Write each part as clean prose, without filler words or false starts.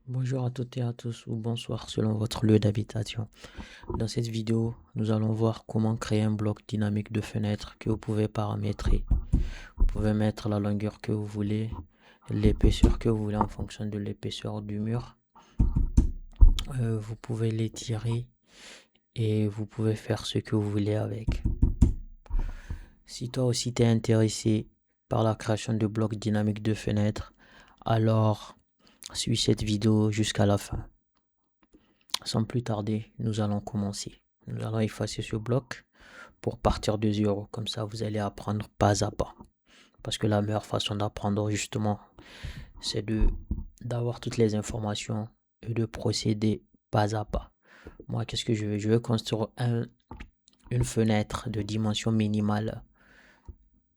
Bonjour à toutes et à tous ou bonsoir selon votre lieu d'habitation. Dans cette vidéo, nous allons voir comment créer un bloc dynamique de fenêtre que vous pouvez paramétrer. Vous pouvez mettre la longueur que vous voulez, l'épaisseur que vous voulez en fonction de l'épaisseur du mur. Vous pouvez l'étirer et vous pouvez faire ce que vous voulez avec. Si toi aussi t'es intéressé par la création de blocs dynamiques de fenêtre, alors suis cette vidéo jusqu'à la fin. Sans plus tarder, nous allons commencer. Nous allons effacer ce bloc pour partir de zéro. Comme ça, vous allez apprendre pas à pas. Parce que la meilleure façon d'apprendre, justement, c'est d'avoir toutes les informations et de procéder pas à pas. Moi, qu'est-ce que je veux? Je veux construire une fenêtre de dimension minimale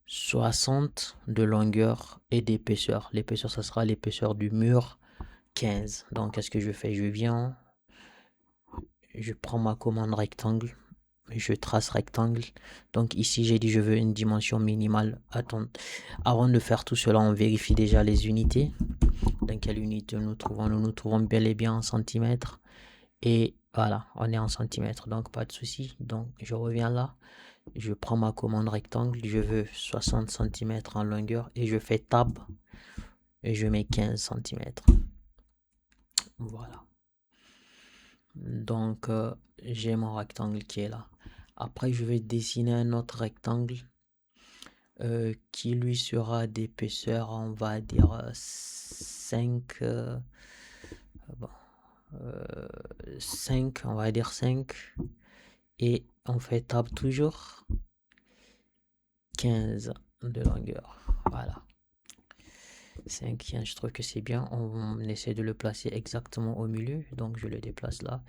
60 de longueur et d'épaisseur. L'épaisseur, ça sera l'épaisseur du mur 15. Donc, qu'est-ce que je fais? Je prends ma commande rectangle, je trace rectangle. Donc ici, j'ai dit je veux une dimension minimale. Attends, avant de faire tout cela, on vérifie déjà les unités. Dans quelle unité nous trouvons? Nous nous trouvons bel et bien en centimètres. Et voilà, on est en centimètres, donc pas de souci. Donc je reviens là, je prends ma commande rectangle, je veux 60 centimètres en longueur et je fais tab et je mets 15 centimètres. Voilà. Donc, j'ai mon rectangle qui est là. Après, je vais dessiner un autre rectangle qui lui sera d'épaisseur, on va dire 5. Bon, 5, on va dire 5. Et on fait tab toujours 15 de longueur. Voilà. 5, 15, je trouve que c'est bien. On essaie de le placer exactement au milieu. Donc, je le déplace là.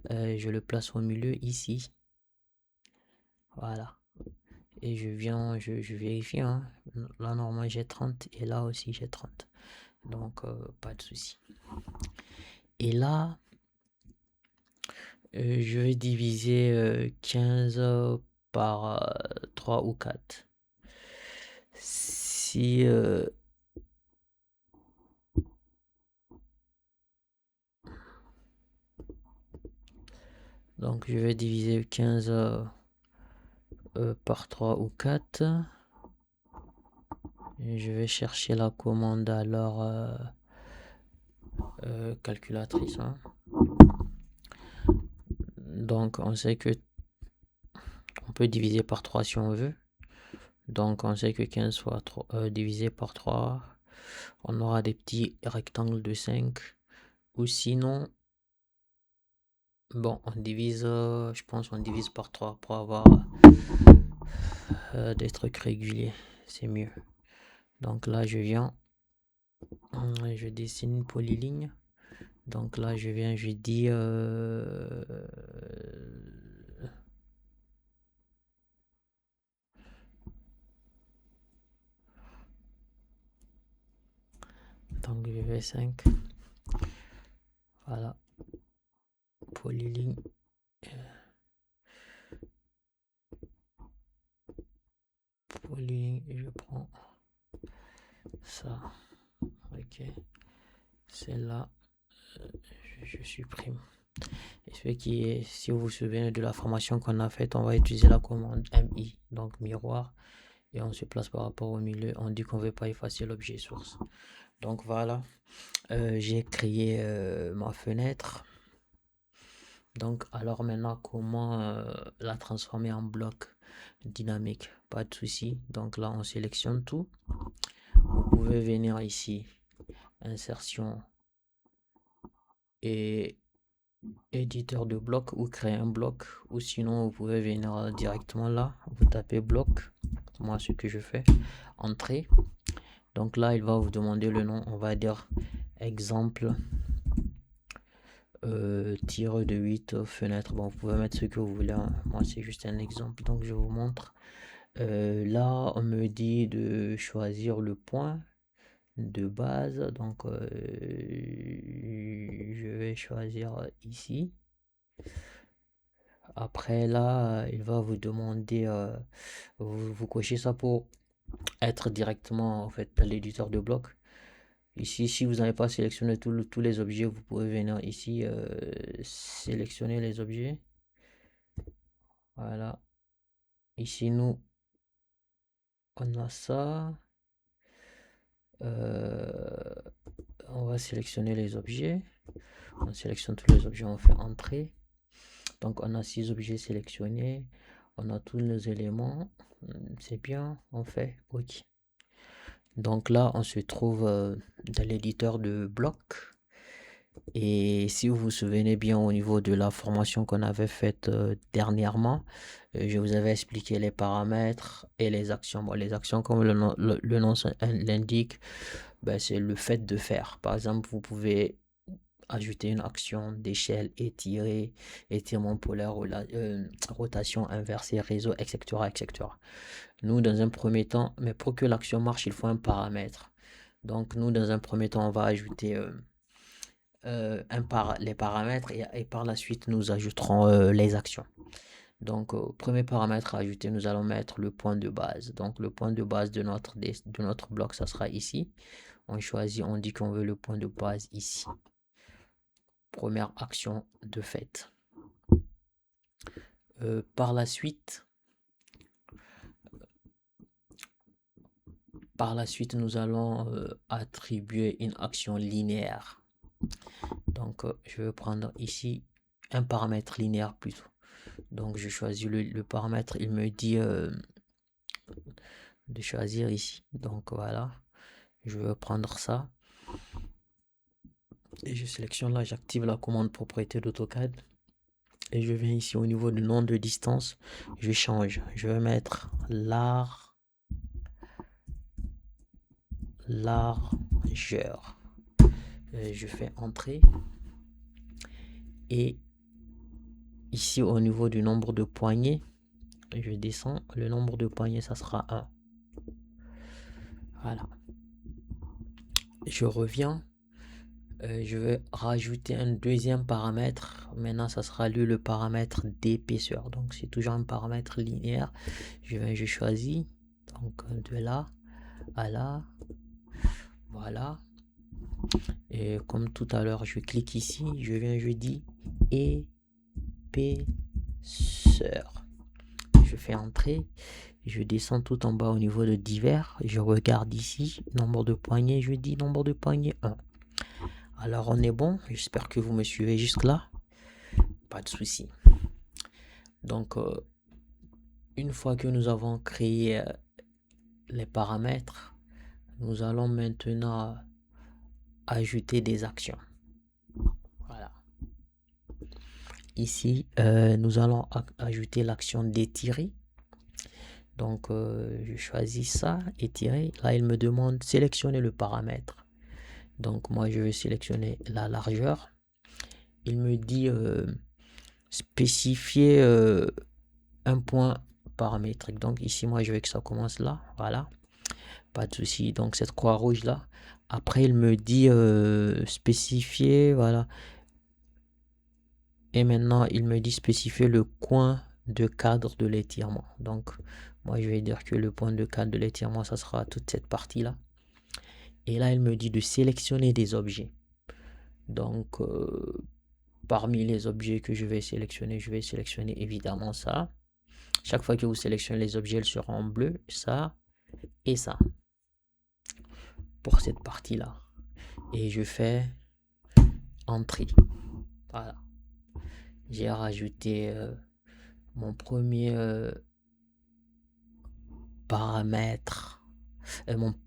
Je le place au milieu ici. Voilà. Et je vérifie, hein. Là, normalement, j'ai 30 et là aussi, j'ai 30. Donc, pas de souci. Et là, je vais diviser 15 par 3 ou 4. Si, donc, je vais diviser 15 par 3 ou 4. Et je vais chercher la commande alors calculatrice, hein. Donc, on sait que on peut diviser par 3 si on veut. Donc, on sait que 15 fois 3, divisé par 3, on aura des petits rectangles de 5. Ou sinon, bon, on divise, je pense on divise par 3 pour avoir des trucs réguliers. C'est mieux. Donc là, je viens, je dessine une polyligne. Donc là, je viens, je dis donc je vais 5. Voilà. Polyligne. Polyligne, et je prends ça. Ok. C'est là. Je supprime. Et ce qui est, si vous vous souvenez de la formation qu'on a faite, on va utiliser la commande MI, donc miroir, et on se place par rapport au milieu. On dit qu'on ne veut pas effacer l'objet source. Donc voilà, j'ai créé ma fenêtre. Donc alors maintenant, comment la transformer en bloc dynamique? Pas de souci. Donc là, on sélectionne tout. Vous pouvez venir ici, insertion et éditeur de bloc ou créer un bloc, ou sinon vous pouvez venir directement là, vous tapez bloc. Moi, ce que je fais, entrée. Donc là, il va vous demander le nom, on va dire exemple tireur de 8 fenêtres. Bon, vous pouvez mettre ce que vous voulez, hein. Moi, c'est juste un exemple, donc je vous montre. Là, on me dit de choisir le point de base, donc je vais choisir ici. Après là, il va vous demander, vous cochez ça pour être directement en fait l'éditeur de bloc. Ici, si vous n'avez pas sélectionné tous les objets, vous pouvez venir ici, sélectionner les objets. Voilà. Ici, nous, on a ça. On va sélectionner les objets. On sélectionne tous les objets, on fait entrée. Donc, on a 6 objets sélectionnés. On a tous nos éléments. C'est bien, on fait OK. Donc là, on se trouve dans l'éditeur de bloc. Et si vous vous souvenez bien au niveau de la formation qu'on avait faite dernièrement, je vous avais expliqué les paramètres et les actions. Bon, les actions, comme le nom l'indique, ben, c'est le fait de faire. Par exemple, vous pouvez ajouter une action d'échelle, étirer, étirement polaire, rotation inversée, réseau, etc., etc. Nous, dans un premier temps, mais pour que l'action marche, il faut un paramètre. Donc, nous, dans un premier temps, on va ajouter les paramètres et par la suite, nous ajouterons les actions. Donc, premier paramètre à ajouter, nous allons mettre le point de base. Donc, le point de base de notre bloc, ça sera ici. On choisit, on dit qu'on veut le point de base ici. Première action de fait. Par la suite, nous allons attribuer une action linéaire. Donc, je vais prendre ici un paramètre linéaire plutôt. Donc, je choisis le paramètre. Il me dit de choisir ici. Donc, voilà. Je vais prendre ça. Et je sélectionne là, j'active la commande propriété d'AutoCAD. Et je viens ici au niveau du nom de distance. Je change. Je vais mettre largeur. Je fais entrer. Et ici au niveau du nombre de poignées, je descends. Le nombre de poignées, ça sera 1. Voilà. Je reviens. Je vais rajouter un deuxième paramètre. Maintenant, ça sera lui le paramètre d'épaisseur. Donc, c'est toujours un paramètre linéaire. Je choisis. Donc, de là à là. Voilà. Et comme tout à l'heure, je clique ici. Je viens, je dis épaisseur. Je fais entrer. Je descends tout en bas au niveau de divers. Je regarde ici. Nombre de poignées. Je dis nombre de poignées 1. Alors on est bon, j'espère que vous me suivez jusque là, pas de souci. Donc une fois que nous avons créé les paramètres, nous allons maintenant ajouter des actions. Voilà. Ici, nous allons ajouter l'action d'étirer. Donc je choisis ça, étirer. Là il me demande sélectionner le paramètre. Donc moi je vais sélectionner la largeur. Il me dit spécifier un point paramétrique. Donc ici moi je veux que ça commence là. Voilà. Pas de souci. Donc cette croix rouge là. Après il me dit spécifier. Voilà. Et maintenant il me dit spécifier le coin de cadre de l'étirement. Donc moi je vais dire que le point de cadre de l'étirement ça sera toute cette partie là. Et là il me dit de sélectionner des objets. Donc parmi les objets que je vais sélectionner évidemment ça. Chaque fois que vous sélectionnez les objets, ils seront en bleu, ça et ça. Pour cette partie-là. Et je fais entrée. Voilà. J'ai rajouté mon premier paramètre,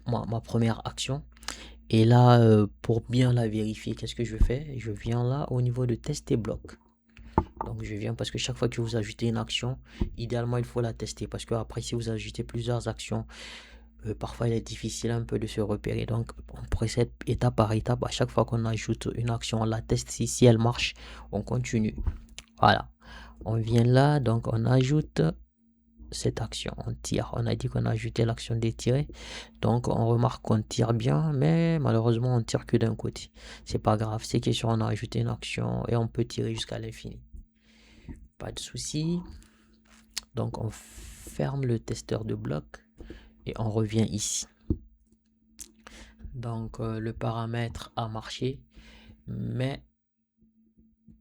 ma première action. Et là, pour bien la vérifier, qu'est-ce que je fais? Je viens là au niveau de tester bloc. Donc je viens parce que chaque fois que vous ajoutez une action, idéalement il faut la tester parce que après si vous ajoutez plusieurs actions, parfois il est difficile un peu de se repérer. Donc on procède étape par étape. À chaque fois qu'on ajoute une action, on la teste. Si elle marche, on continue. Voilà. On vient là, donc on ajoute cette action. On tire. On a dit qu'on a ajouté l'action d'étirer. Donc on remarque qu'on tire bien, mais malheureusement on tire que d'un côté. C'est pas grave. C'est question, on a ajouté une action et on peut tirer jusqu'à l'infini. Pas de souci. Donc on ferme le testeur de bloc et on revient ici. Donc le paramètre a marché, mais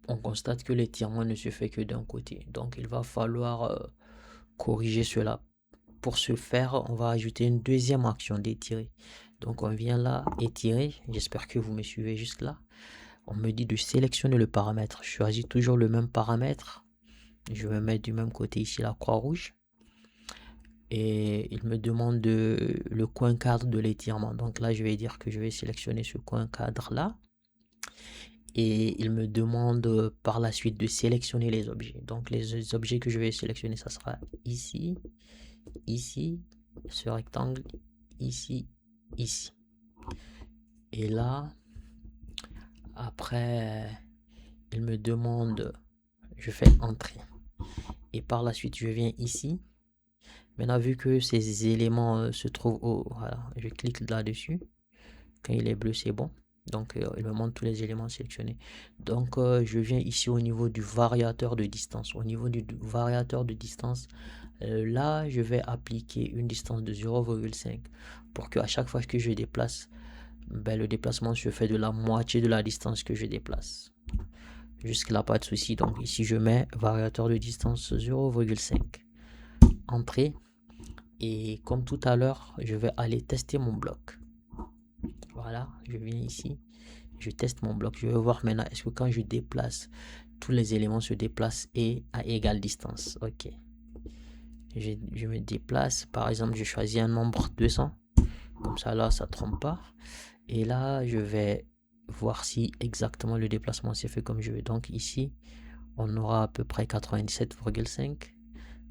on constate que l'étirement ne se fait que d'un côté. Donc il va falloir corriger cela. Pour ce faire, on va ajouter une deuxième action d'étirer. Donc on vient là, étirer. J'espère que vous me suivez juste là. On me dit de sélectionner le paramètre. Je choisis toujours le même paramètre. Je vais mettre du même côté ici la croix rouge. Et il me demande le coin cadre de l'étirement. Donc là, je vais dire que je vais sélectionner ce coin cadre là. Et il me demande par la suite de sélectionner les objets. Donc les objets que je vais sélectionner, ça sera ici, ici, ce rectangle, ici, ici. Et là, après, il me demande, je fais entrée. Et par la suite, je viens ici. Maintenant, vu que ces éléments se trouvent voilà, je clique là-dessus. Quand il est bleu, c'est bon. Donc, il me montre tous les éléments sélectionnés. Donc, je viens ici au niveau du variateur de distance. Au niveau du variateur de distance, là, je vais appliquer une distance de 0,5 pour qu'à chaque fois que je déplace, le déplacement se fait de la moitié de la distance que je déplace. Jusque là, pas de souci. Donc, ici, je mets variateur de distance 0,5. Entrée. Et comme tout à l'heure, je vais aller tester mon bloc. Voilà, je viens ici, je teste mon bloc. Je vais voir maintenant, est-ce que quand je déplace, tous les éléments se déplacent et à égale distance. Ok. Je me déplace, par exemple, je choisis un nombre 200. Comme ça, là, ça ne trompe pas. Et là, je vais voir si exactement le déplacement s'est fait comme je veux. Donc ici, on aura à peu près 97,5.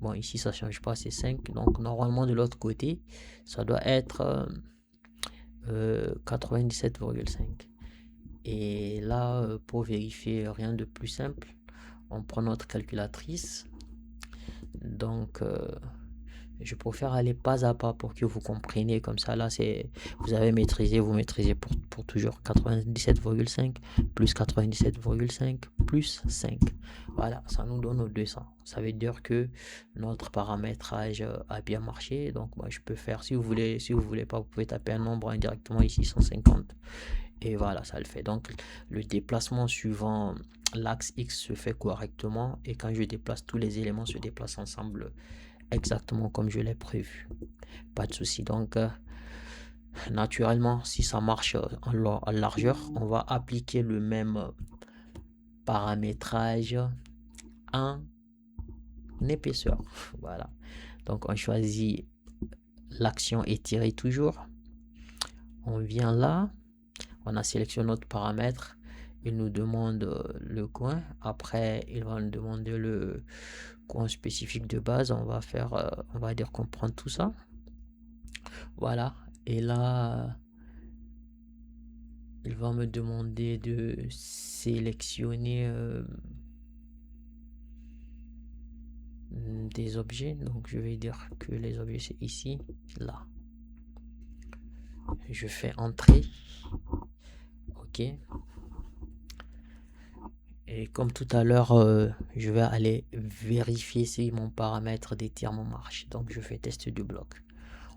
Bon, ici, ça ne change pas, c'est 5. Donc, normalement, de l'autre côté, ça doit être 97,5. Et là, pour vérifier, rien de plus simple, on prend notre calculatrice. Donc, je préfère aller pas à pas pour que vous compreniez. Comme ça, là, vous avez maîtrisé, vous maîtrisez pour toujours 97,5 plus 97,5 plus 5. Voilà, ça nous donne nos 200. Ça veut dire que notre paramétrage a bien marché. Donc, moi, je peux faire, si vous voulez pas, vous pouvez taper un nombre indirectement ici, 150. Et voilà, ça le fait. Donc, le déplacement suivant l'axe X se fait correctement. Et quand je déplace, tous les éléments se déplacent ensemble exactement comme je l'ai prévu. Pas de souci. Donc, naturellement, si ça marche en largeur, on va appliquer le même paramétrage en épaisseur. Voilà. Donc, on choisit l'action étirer toujours. On vient là. On a sélectionné notre paramètre. Il nous demande le coin. Après, il va nous demander le coin spécifique de base. On va faire, on va dire qu'on prend tout ça. Voilà. Et là, il va me demander de sélectionner des objets. Donc, je vais dire que les objets, c'est ici, là. Je fais entrer. OK. Et comme tout à l'heure, je vais aller vérifier si mon paramètre d'étirement marche. Donc, je fais test du bloc.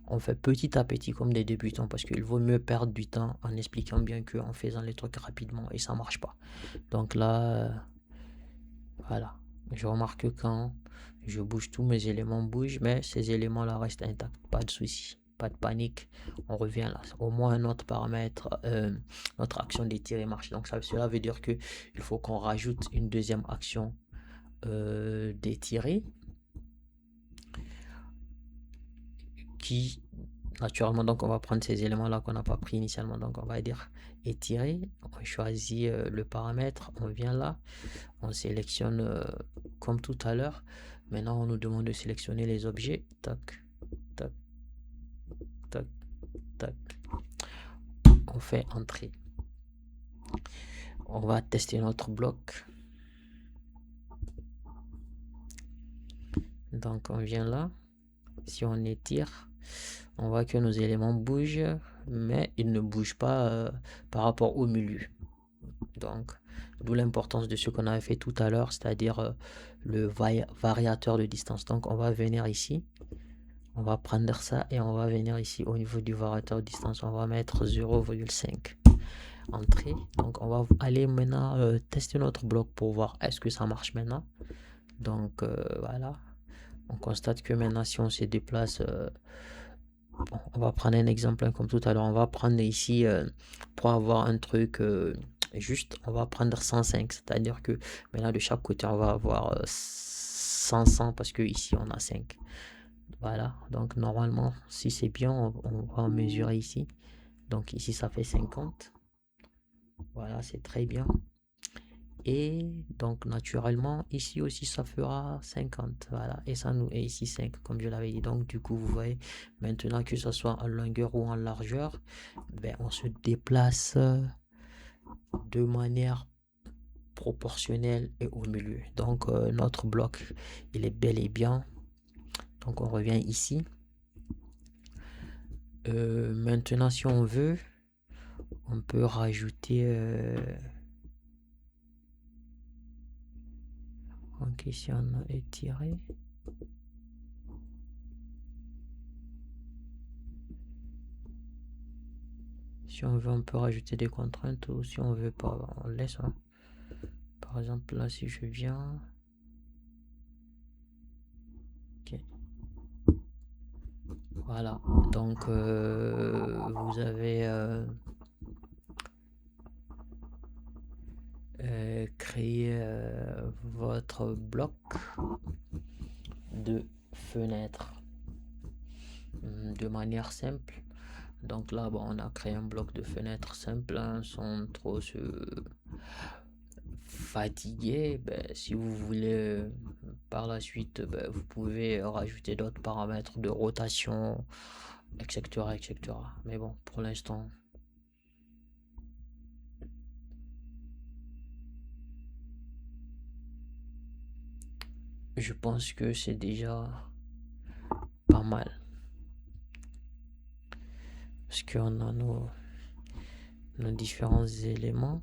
On fait petit à petit comme des débutants parce qu'il vaut mieux perdre du temps en expliquant bien qu'en faisant les trucs rapidement et ça marche pas. Donc là, voilà. Je remarque que quand je bouge, tous mes éléments bougent, mais ces éléments-là restent intacts. Pas de souci, pas de panique. On revient là. Au moins notre paramètre, notre action d'étirer marche. Donc cela veut dire que il faut qu'on rajoute une deuxième action d'étirer qui naturellement, donc on va prendre ces éléments là qu'on n'a pas pris initialement. Donc on va dire étirer, on choisit le paramètre, on vient là, on sélectionne comme tout à l'heure. Maintenant on nous demande de sélectionner les objets. Tac, tac, tac, tac. On fait entrer. On va tester notre bloc. Donc on vient là. Si on étire, on voit que nos éléments bougent, mais ils ne bougent pas par rapport au milieu. Donc, d'où l'importance de ce qu'on avait fait tout à l'heure, c'est-à-dire le variateur de distance. Donc, on va venir ici, On va prendre ça et on va venir ici au niveau du variateur distance. On va mettre 0,5 entrée. Donc on va aller maintenant tester notre bloc pour voir est-ce que ça marche maintenant. Donc voilà. On constate que maintenant si on se déplace, bon, on va prendre un exemple comme tout à l'heure. On va prendre ici pour avoir un truc juste, on va prendre 105. C'est-à-dire que maintenant de chaque côté on va avoir 100 parce que ici on a 5. Voilà, donc normalement, si c'est bien, on va mesurer ici. Donc ici, ça fait 50. Voilà, c'est très bien. Et donc naturellement, ici aussi, ça fera 50. Voilà, et ça nous est ici 5, comme je l'avais dit. Donc du coup, vous voyez, maintenant que ce soit en longueur ou en largeur, ben, on se déplace de manière proportionnelle et au milieu. Donc notre bloc, il est bel et bien. Donc on revient ici. Maintenant, si on veut, on peut rajouter en question étiré. Si on veut, on peut rajouter des contraintes ou si on veut pas, on laisse. Hein. Par exemple, là, si je viens. Ok. Voilà. Donc, vous avez créé votre bloc de fenêtre de manière simple. Donc là, bon, on a créé un bloc de fenêtre simple hein, sans trop se fatiguer. Ben, si vous voulez par la suite, ben, vous pouvez rajouter d'autres paramètres de rotation, etc., etc. Mais bon, pour l'instant, je pense que c'est déjà pas mal. Parce qu'on a nos différents éléments.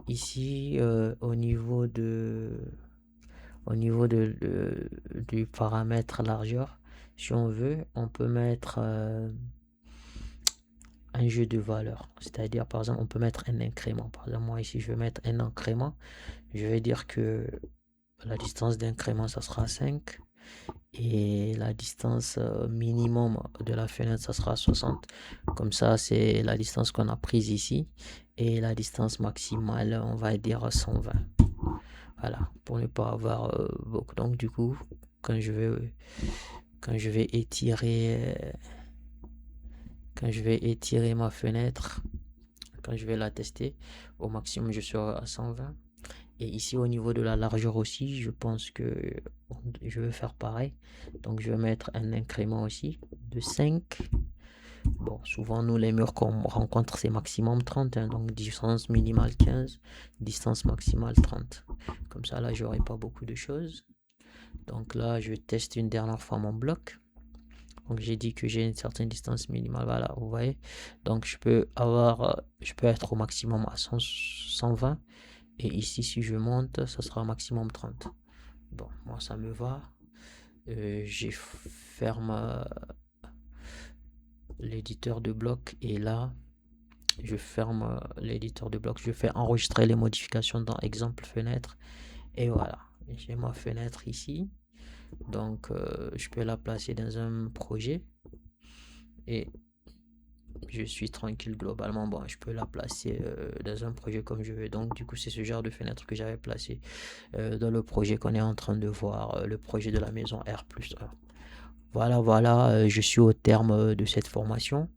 Ici, au niveau du paramètre largeur, si on veut, on peut mettre un jeu de valeur. C'est-à-dire, par exemple, on peut mettre un incrément. Par exemple, moi ici, je vais mettre un incrément. Je vais dire que la distance d'incrément, ça sera 5. Et la distance minimum de la fenêtre, ça sera 60. Comme ça, c'est la distance qu'on a prise ici. Et la distance maximale, on va dire 120. Voilà, pour ne pas avoir beaucoup. Donc, du coup, quand je vais étirer ma fenêtre, quand je vais la tester, au maximum, je serai à 120. Et ici, au niveau de la largeur aussi, je pense que je vais faire pareil. Donc, je vais mettre un incrément aussi de 5. Bon, souvent, nous, les murs qu'on rencontre, c'est maximum 30. Hein, donc, distance minimale 15, distance maximale 30. Comme ça, là, j'aurai pas beaucoup de choses. Donc là, je teste une dernière fois mon bloc. Donc, j'ai dit que j'ai une certaine distance minimale. Voilà, vous voyez. Donc, je peux être au maximum à 120. Et ici, si je monte, ça sera maximum 30. Bon, moi, ça me va. J'ai ferme l'éditeur de bloc. Et là, je ferme l'éditeur de bloc. Je fais enregistrer les modifications dans exemple fenêtre. Et voilà, j'ai ma fenêtre ici. Donc, je peux la placer dans un projet. Et je suis tranquille globalement. Bon, je peux la placer dans un projet comme je veux. Donc, du coup, c'est ce genre de fenêtre que j'avais placé dans le projet qu'on est en train de voir, le projet de la maison R+1. Voilà, je suis au terme de cette formation.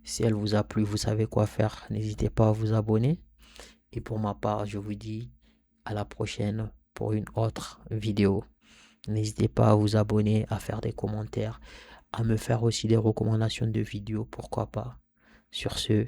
Si elle vous a plu, vous savez quoi faire. N'hésitez pas à vous abonner. Et pour ma part, je vous dis à la prochaine pour une autre vidéo. N'hésitez pas à vous abonner, à faire des commentaires, à me faire aussi des recommandations de vidéos, pourquoi pas. Sur ce,